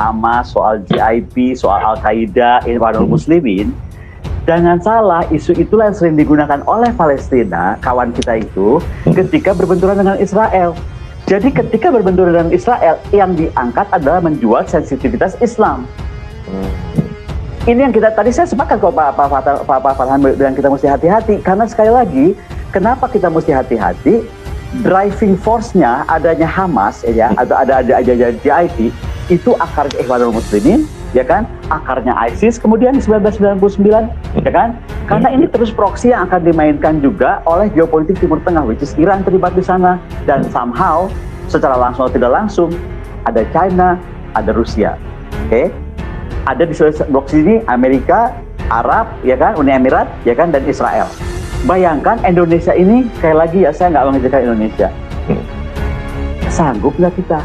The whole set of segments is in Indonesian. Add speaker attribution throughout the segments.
Speaker 1: Hamas, soal GIP, soal Al-Qaeda, Ikhwanul Muslimin. Jangan salah, isu itulah yang sering digunakan oleh Palestina, kawan kita itu, ketika berbenturan dengan Israel. Jadi ketika berbenturan dengan Israel, yang diangkat adalah menjual sensitivitas Islam. Ini yang kita, tadi saya sepakat kok Pak Farhan bilang kita mesti hati-hati. Karena sekali lagi, kenapa kita mesti hati-hati? Driving force-nya adanya Hamas, ya, atau ada GIP, itu akarnya Ikhwanul Muslimin, ya kan? Akarnya ISIS, kemudian 1999, ya kan? Karena ini terus proksi yang akan dimainkan juga oleh geopolitik Timur Tengah, which is Iran terlibat di sana. Dan somehow, secara langsung atau tidak langsung, ada China, ada Rusia. Oke? Ada di blok sini Amerika, Arab, ya kan, Uni Emirat, ya kan, dan Israel. Bayangkan Indonesia ini, sekali lagi ya, saya nggak mengejarkan Indonesia. Sanggup nggak kita?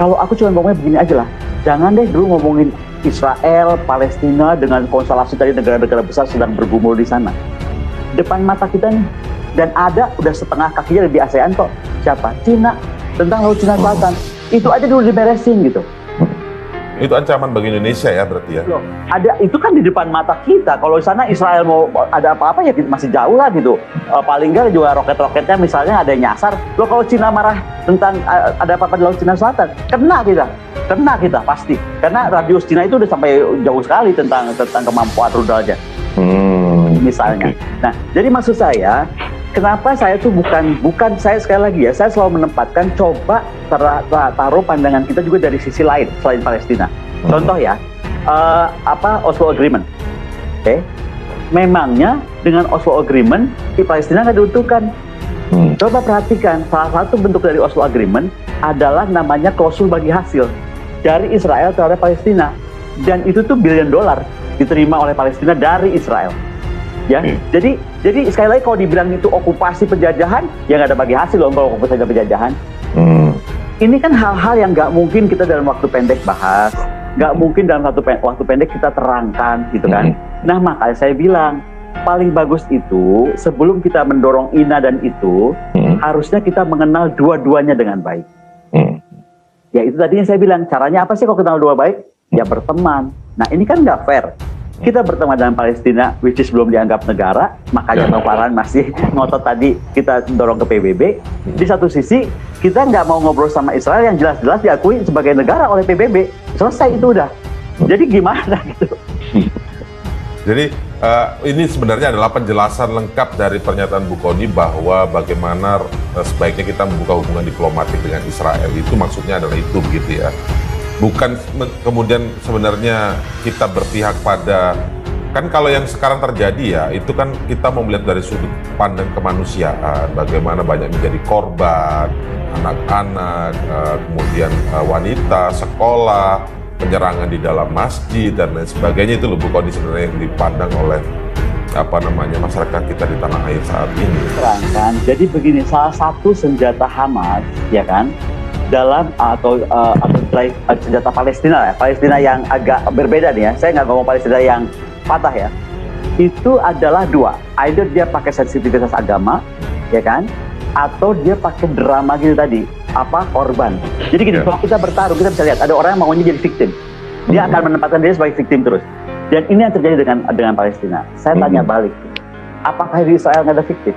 Speaker 1: Kalau aku cuma ngomongnya begini aja lah, jangan deh dulu ngomongin Israel, Palestina dengan konstelasi tadi negara-negara besar sedang bergumul di sana. Depan mata kita nih, dan ada udah setengah kakinya di ASEAN kok. Siapa? Cina, tentang Laut Cina Selatan. Itu aja dulu diberesin gitu.
Speaker 2: Itu ancaman bagi Indonesia ya berarti ya?
Speaker 1: Loh, ada, itu kan di depan mata kita. Kalau di sana Israel mau ada apa-apa ya masih jauh lah gitu. Paling nggak juga roket-roketnya misalnya ada yang nyasar. Loh, kalau Cina marah tentang ada apa-apa di Laut Cina Selatan, kena kita pasti. Karena radius Cina itu udah sampai jauh sekali tentang kemampuan rudalnya. Misalnya. Okay. Nah, jadi maksud saya, kenapa saya tuh bukan saya sekali lagi ya, saya selalu menempatkan coba taruh pandangan kita juga dari sisi lain selain Palestina. Contoh ya, Oslo Agreement. Oke. Memangnya dengan Oslo Agreement di Palestina nggak diuntungkan. Coba perhatikan, salah satu bentuk dari Oslo Agreement adalah namanya klausul bagi hasil dari Israel terhadap Palestina, dan itu tuh $1 billion diterima oleh Palestina dari Israel. Ya, jadi sekali lagi kalau dibilang itu okupasi penjajahan, ya nggak ada bagi hasil loh kalau okupasi penjajahan. Ini kan hal-hal yang nggak mungkin kita dalam waktu pendek bahas, nggak mungkin dalam waktu pendek kita terangkan, gitu kan. Nah, makanya saya bilang paling bagus itu sebelum kita mendorong ina dan itu, harusnya kita mengenal dua-duanya dengan baik. Ya itu tadi yang saya bilang, caranya apa sih kalau kenal dua baik? Ya berteman. Nah ini kan nggak fair. Kita berteman dengan Palestina, which is belum dianggap negara, makanya Bang Farhan masih ngotot tadi kita dorong ke PBB. Di satu sisi, kita nggak mau ngobrol sama Israel yang jelas-jelas diakui sebagai negara oleh PBB. Selesai itu udah. Jadi gimana gitu?
Speaker 2: Jadi ini sebenarnya adalah penjelasan lengkap dari pernyataan Bu Kony bahwa bagaimana sebaiknya kita membuka hubungan diplomatik dengan Israel. Itu maksudnya adalah itu begitu ya. Bukan kemudian sebenarnya kita berpihak pada, kan kalau yang sekarang terjadi ya, itu kan kita mau melihat dari sudut pandang kemanusiaan, bagaimana banyak menjadi korban, anak-anak, kemudian wanita, sekolah, penyerangan di dalam masjid, dan lain sebagainya. Itu loh Bu Kony sebenarnya yang dipandang oleh masyarakat kita di tanah air saat ini.
Speaker 1: Terangkan, jadi begini, salah satu senjata Hamas, ya kan, dalam atau senjata Palestina ya, Palestina yang agak berbeda nih ya, saya nggak ngomong Palestina yang patah ya, itu adalah dua, either dia pakai sensitivitas agama, ya kan, atau dia pakai drama gitu tadi, korban. Jadi gini, kalau kita bertarung, kita bisa lihat ada orang yang maunya jadi victim, dia akan menempatkan diri sebagai victim terus, dan ini yang terjadi dengan Palestina. Saya tanya balik, apakah di Israel nggak ada victim?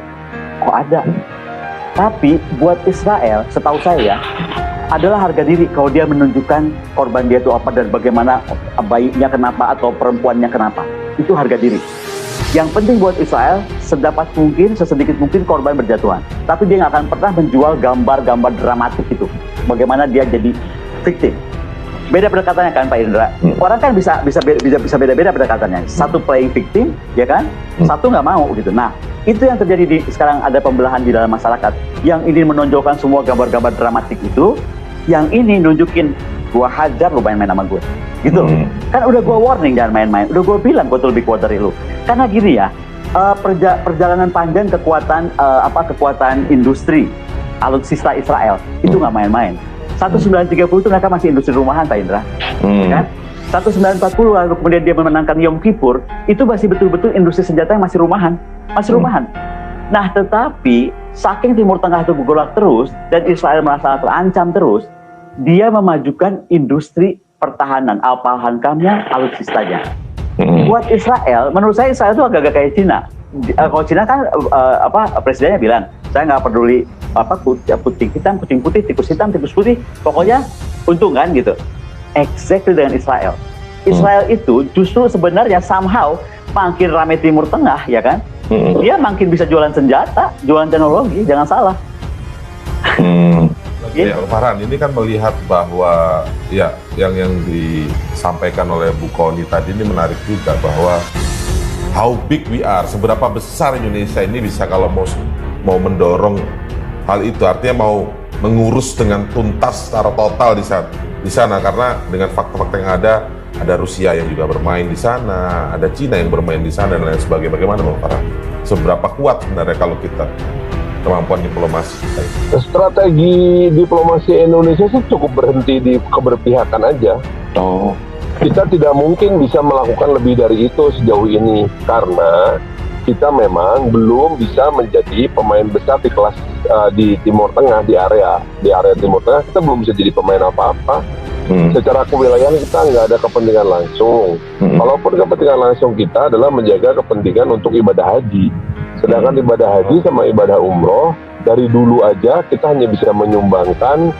Speaker 1: Kok ada? Tapi buat Israel, setahu saya, adalah harga diri kalau dia menunjukkan korban dia itu apa dan bagaimana bayinya kenapa atau perempuannya kenapa. Itu harga diri. Yang penting buat Israel, sedapat mungkin, sesedikit mungkin korban berjatuhan. Tapi dia nggak akan pernah menjual gambar-gambar dramatik itu. Bagaimana dia jadi victim. Beda pendekatannya kan Pak Indra. Orang kan bisa beda-beda pendekatannya. Satu playing victim, ya kan? Satu nggak mau gitu. Nah, itu yang terjadi sekarang ada pembelahan di dalam masyarakat. Yang ini menonjolkan semua gambar-gambar dramatik itu, yang ini nunjukin gua hajar lu main-main sama gue. Gitu. Kan udah gua warning jangan main-main. Udah gua bilang gua tuh lebih kuat dari lu. Karena gini ya, perjalanan panjang kekuatan industri alutsista Israel itu nggak main-main. 1930 itu mereka masih industri rumahan Pak Indra. Kan? 1940 lalu kemudian dia memenangkan Yom Kippur, itu masih betul-betul industri senjata yang masih rumahan. Nah, tetapi saking Timur Tengah itu bergolak terus dan Israel merasa terancam terus, dia memajukan industri pertahanan Al-Pahankamnya, alutsistanya. Buat Israel, menurut saya Israel itu agak-agak kayak Cina. Kalau Cina kan presidennya bilang, saya nggak peduli kucing hitam, kucing putih, tikus hitam, tikus putih, pokoknya untung kan gitu. Exactly dengan Israel. Israel itu justru sebenarnya somehow makin ramai Timur Tengah, ya kan? Dia makin bisa jualan senjata, jualan teknologi, jangan salah.
Speaker 2: Ya, Farhan, ini kan melihat bahwa ya yang disampaikan oleh Bu Kony tadi ini menarik juga, bahwa how big we are, seberapa besar Indonesia ini bisa kalau mau mendorong hal itu, artinya mau mengurus dengan tuntas secara total di sana karena dengan fakta-fakta yang ada Rusia yang juga bermain di sana, ada Cina yang bermain di sana dan lain sebagainya. Bagaimana Bang Farhan? Seberapa kuat sebenarnya kalau kita kemampuan diplomasi kita itu?
Speaker 3: Strategi diplomasi Indonesia sih cukup berhenti di keberpihakan aja. Kita tidak mungkin bisa melakukan lebih dari itu sejauh ini karena kita memang belum bisa menjadi pemain besar di kelas di Timur Tengah, di area Timur Tengah kita belum bisa jadi pemain apa-apa. Secara kewilayahan kita nggak ada kepentingan langsung. Walaupun kepentingan langsung kita adalah menjaga kepentingan untuk ibadah haji. Sedangkan ibadah haji sama ibadah umroh dari dulu aja kita hanya bisa menyumbangkan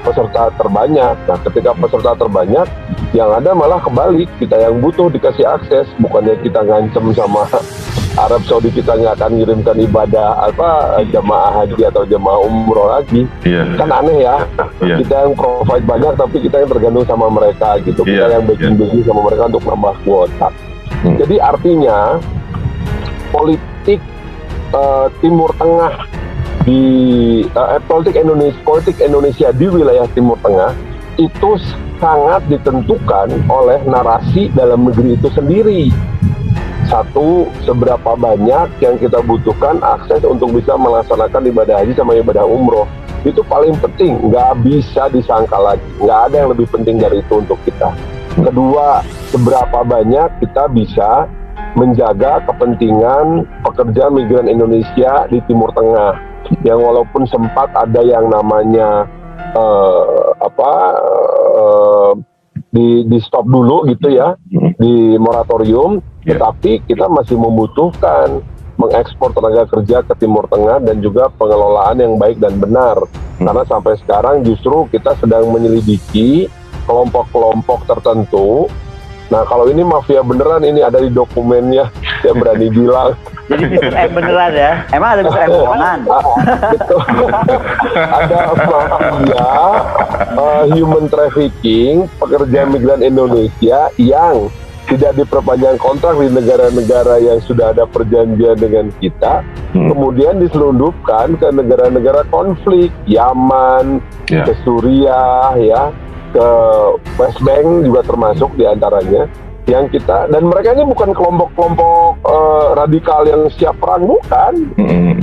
Speaker 3: peserta terbanyak. Nah, ketika peserta terbanyak, yang ada malah kebalik, kita yang butuh dikasih akses, bukannya kita ngancem sama Arab Saudi kita nggak akan ngirimkan ibadah jamaah haji atau jamaah umroh lagi. Kan aneh ya. Kita yang provide banyak tapi kita yang tergantung sama mereka gitu. Kita yang backing sama mereka untuk nambah kuota. Jadi artinya politik Timur Tengah politik Indonesia di wilayah Timur Tengah itu sangat ditentukan oleh narasi dalam negeri itu sendiri. Satu, seberapa banyak yang kita butuhkan akses untuk bisa melaksanakan ibadah haji sama ibadah umroh. Itu paling penting, nggak bisa disangka lagi. Nggak ada yang lebih penting dari itu untuk kita. Kedua, seberapa banyak kita bisa menjaga kepentingan pekerja migran Indonesia di Timur Tengah. Yang walaupun sempat ada yang namanya di stop dulu gitu ya, di moratorium, tetapi kita masih membutuhkan mengekspor tenaga kerja ke Timur Tengah dan juga pengelolaan yang baik dan benar. Karena sampai sekarang justru kita sedang menyelidiki kelompok-kelompok tertentu. Nah, kalau ini mafia beneran, ini ada di dokumennya, saya berani bilang.
Speaker 1: Jadi Mr. M beneran ya? Emang ada Mr. M bohongan?
Speaker 3: Betul. Ada mafia human trafficking, pekerja migran Indonesia yang tidak diperpanjang kontrak di negara-negara yang sudah ada perjanjian dengan kita, kemudian diselundupkan ke negara-negara konflik, Yaman, ke Suriah, ya, ke West Bank juga termasuk diantaranya, yang kita, dan mereka ini bukan kelompok-kelompok radikal yang siap perang, bukan,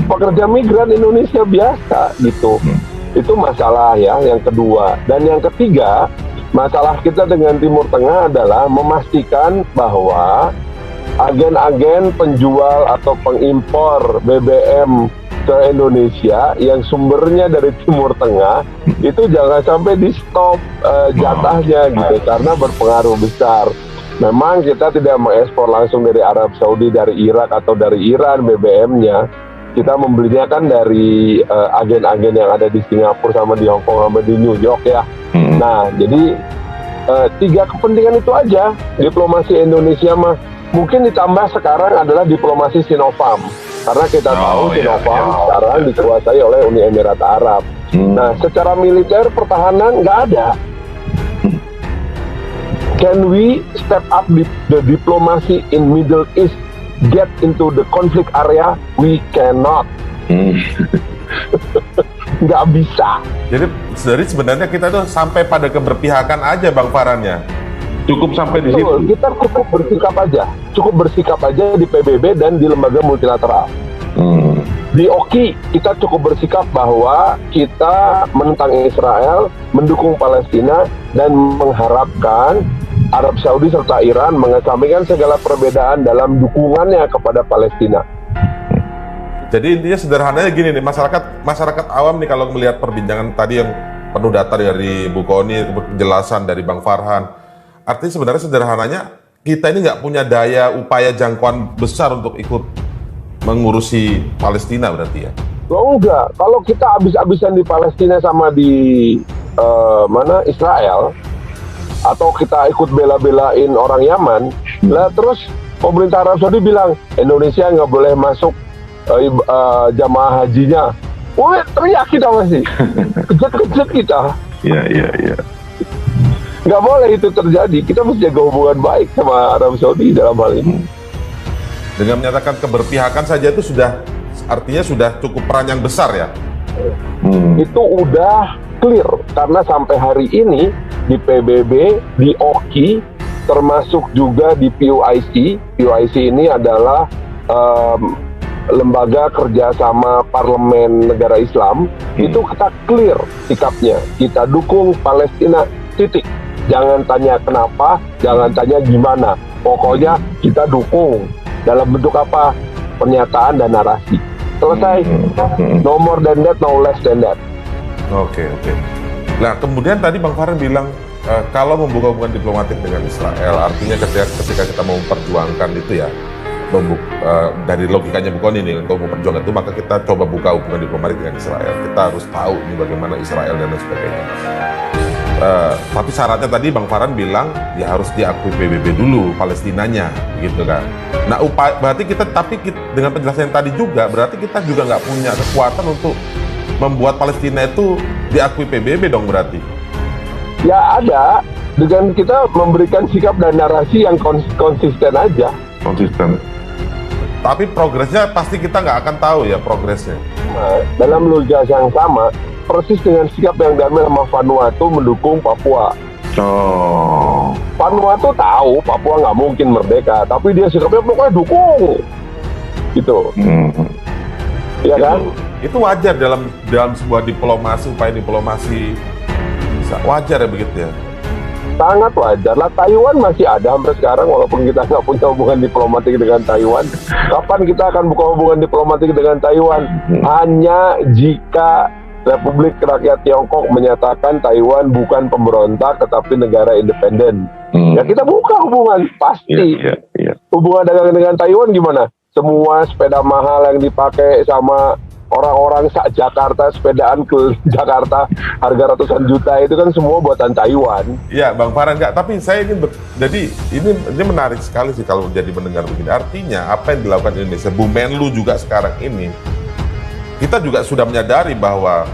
Speaker 3: pekerja migran Indonesia biasa gitu. Itu masalah ya, yang kedua. Dan yang ketiga, masalah kita dengan Timur Tengah adalah memastikan bahwa agen-agen penjual atau pengimpor BBM ke Indonesia yang sumbernya dari Timur Tengah itu jangan sampai di stop jatahnya gitu, karena berpengaruh besar. Memang kita tidak mengekspor langsung dari Arab Saudi, dari Irak atau dari Iran BBM-nya. Kita membelinya kan dari agen-agen yang ada di Singapura sama di Hong Kong sama di New York ya. Nah, jadi tiga kepentingan itu aja diplomasi Indonesia mah. Mungkin ditambah sekarang adalah diplomasi Sinovac. Karena kita tahu Sinovac sekarang dikuasai oleh Uni Emirat Arab. Nah, secara militer pertahanan nggak ada. Can we step up the diplomacy in Middle East, get into the conflict area? We cannot. Nggak bisa.
Speaker 2: Jadi sebenarnya kita tuh sampai pada keberpihakan aja Bang Farhan ya.
Speaker 4: Cukup sampai di situ.
Speaker 3: Kita cukup bersikap aja di PBB dan di lembaga multilateral. Di OKI kita cukup bersikap bahwa kita menentang Israel, mendukung Palestina, dan mengharapkan Arab Saudi serta Iran mengesampingkan segala perbedaan dalam dukungannya kepada Palestina.
Speaker 2: Jadi intinya sederhananya gini nih, masyarakat awam nih kalau melihat perbincangan tadi yang penuh data dari Bu Kony, penjelasan dari Bang Farhan. Artinya sebenarnya sederhananya kita ini nggak punya daya upaya jangkauan besar untuk ikut mengurusi Palestina berarti ya?
Speaker 3: Oh enggak, kalau kita habis-habisan di Palestina sama di Israel, atau kita ikut bela-belain orang Yaman, lah terus pemerintah Arab Saudi bilang Indonesia nggak boleh masuk jamaah hajinya. Wah, teriak kita masih, kejut-kejut kita.
Speaker 4: Iya.
Speaker 3: Nggak boleh itu terjadi. Kita mesti jaga hubungan baik sama Arab Saudi dalam hal ini.
Speaker 2: Dengan menyatakan keberpihakan saja itu artinya sudah cukup peran yang besar ya?
Speaker 3: Itu udah clear karena sampai hari ini di PBB, di OKI, termasuk juga di PUIC. PUIC ini adalah lembaga kerjasama parlemen negara Islam. Itu kita clear sikapnya. Kita dukung Palestina, titik. Jangan tanya kenapa, jangan tanya gimana. Pokoknya kita dukung. Dalam bentuk apa? Pernyataan dan narasi. Selesai. No more than that, no less than that.
Speaker 2: Oke. Nah, kemudian tadi Bang Farhan bilang kalau membuka hubungan diplomatik dengan Israel, artinya ketika kita mau memperjuangkan itu ya, dari logikanya Bu Kony ini, untuk memperjuangkan itu, maka kita coba buka hubungan diplomatik dengan Israel. Kita harus tahu ini bagaimana Israel dan lain sebagainya. Tapi syaratnya tadi Bang Farhan bilang ya harus diakui PBB dulu Palestinanya, gitu kan. Nah, berarti dengan penjelasan yang tadi juga, berarti kita juga nggak punya kekuatan untuk membuat Palestina itu diakui PBB dong berarti?
Speaker 3: Ya ada, dengan kita memberikan sikap dan narasi yang konsisten aja.
Speaker 4: Konsisten.
Speaker 2: Tapi progresnya pasti kita nggak akan tahu ya progresnya.
Speaker 3: Nah, dalam logika yang sama, persis dengan sikap yang diambil sama Vanuatu mendukung Papua.
Speaker 4: Oh.
Speaker 3: Vanuatu tahu Papua nggak mungkin merdeka, tapi dia sikapnya pokoknya dukung. Gitu. Iya kan?
Speaker 2: Itu wajar dalam sebuah diplomasi, upaya diplomasi. Wajar ya begitu ya?
Speaker 3: Sangat wajar lah. Taiwan masih ada sampai sekarang walaupun kita nggak punya hubungan diplomatik dengan Taiwan. Kapan kita akan buka hubungan diplomatik dengan Taiwan? Hanya jika Republik Rakyat Tiongkok menyatakan Taiwan bukan pemberontak tetapi negara independen. Ya kita buka hubungan, pasti.
Speaker 4: Iya.
Speaker 3: Hubungan dagang dengan Taiwan gimana? Semua sepeda mahal yang dipakai sama orang-orang Jakarta, sepedaan ke Jakarta harga ratusan juta itu kan semua buatan Taiwan.
Speaker 2: Iya, Bang Farhan, enggak. Tapi saya ingin jadi ini menarik sekali sih kalau jadi mendengar begini. Artinya apa yang dilakukan Indonesia, Bu Menlu juga sekarang ini, kita juga sudah menyadari bahwa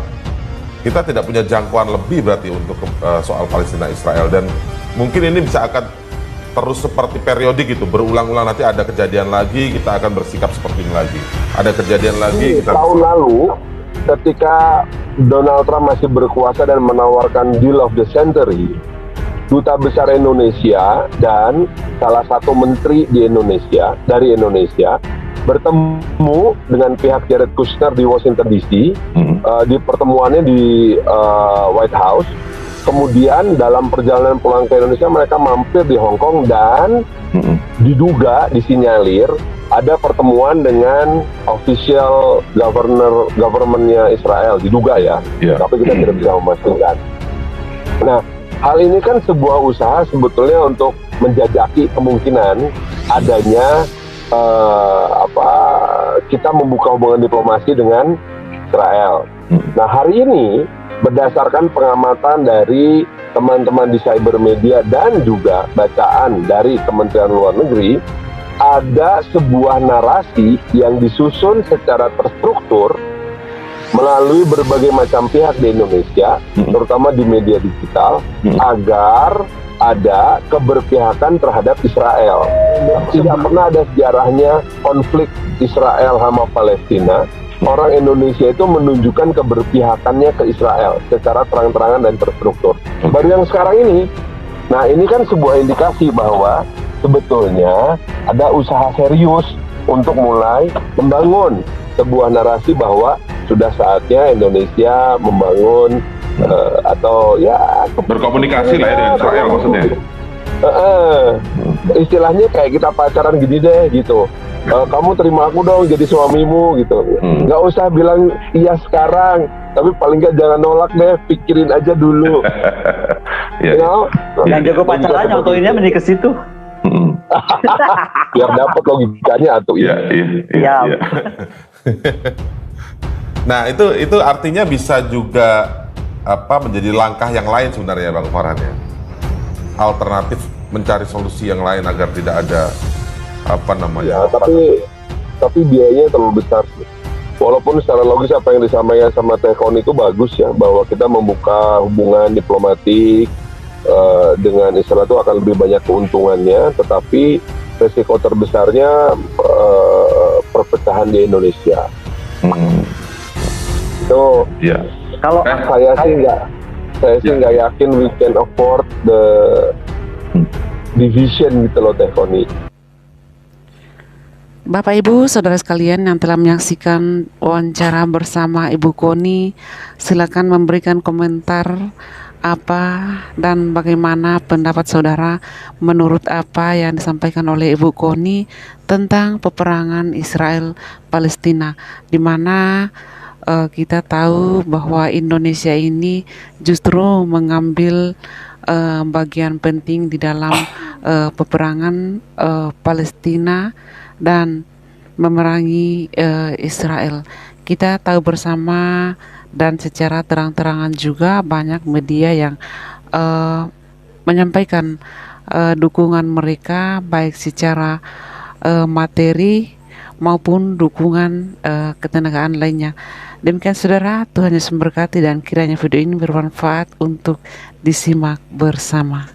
Speaker 2: kita tidak punya jangkauan lebih berarti untuk soal Palestina Israel, dan mungkin ini bisa akan terus seperti periodik gitu, berulang-ulang, nanti ada kejadian lagi kita akan bersikap seperti ini lagi, ada kejadian lagi kita
Speaker 3: tahun lalu ketika Donald Trump masih berkuasa dan menawarkan deal of the century, Duta Besar Indonesia dan salah satu menteri di Indonesia dari Indonesia bertemu dengan pihak Jared Kushner di Washington DC. Di pertemuannya di White House. Kemudian dalam perjalanan pulang ke Indonesia mereka mampir di Hong Kong dan diduga, disinyalir ada pertemuan dengan official governmentnya Israel, diduga ya, tapi kita tidak bisa memastikan. Nah, hal ini kan sebuah usaha sebetulnya untuk menjajaki kemungkinan adanya kita membuka hubungan diplomasi dengan Israel. Nah, hari ini berdasarkan pengamatan dari teman-teman di cyber media dan juga bacaan dari Kementerian Luar Negeri, ada sebuah narasi yang disusun secara terstruktur melalui berbagai macam pihak di Indonesia, terutama di media digital, agar ada keberpihakan terhadap Israel. Tidak pernah ada sejarahnya konflik Israel sama Palestina. Orang Indonesia itu menunjukkan keberpihakannya ke Israel secara terang-terangan dan terstruktur. Baru yang sekarang ini, nah ini kan sebuah indikasi bahwa sebetulnya ada usaha serius untuk mulai membangun sebuah narasi bahwa sudah saatnya Indonesia membangun atau ya
Speaker 4: berkomunikasi lah ya dengan Israel maksudnya.
Speaker 3: Istilahnya kayak kita pacaran gini deh gitu. Kamu terima aku dong jadi suamimu gitu. Nggak usah bilang iya sekarang, tapi paling nggak jangan nolak deh, pikirin aja dulu.
Speaker 4: Iya.
Speaker 3: You know?
Speaker 1: Yang jago pacaran nyontoinnya mending ke situ.
Speaker 4: Mm.
Speaker 3: Biar dapat logikanya atau
Speaker 4: Iya, iya, iya,
Speaker 1: Siap.
Speaker 4: iya.
Speaker 2: Nah, itu artinya bisa juga menjadi langkah yang lain sebenarnya Bang Farhan ya. Alternatif mencari solusi yang lain agar tidak ada
Speaker 3: Ya, tapi biayanya terlalu besar. Walaupun secara logis apa yang disampaikan sama Tehkon itu bagus ya, bahwa kita membuka hubungan diplomatik dengan Israel itu akan lebih banyak keuntungannya, tetapi resiko terbesarnya perpecahan di Indonesia. Itu
Speaker 4: Iya.
Speaker 1: Kalau
Speaker 3: saya sih nggak yakin we can afford the division gitu loh, Tehkoni.
Speaker 5: Bapak Ibu, saudara sekalian yang telah menyaksikan wawancara bersama Ibu Koni, silakan memberikan komentar apa dan bagaimana pendapat saudara menurut apa yang disampaikan oleh Ibu Koni tentang peperangan Israel Palestina, di mana kita tahu bahwa Indonesia ini justru mengambil bagian penting di dalam peperangan Palestina dan memerangi Israel. Kita tahu bersama dan secara terang-terangan juga banyak media yang menyampaikan dukungan mereka baik secara materi maupun dukungan ketenagaan lainnya. Demikian saudara, Tuhan Yesus memberkati dan kiranya video ini bermanfaat untuk disimak bersama.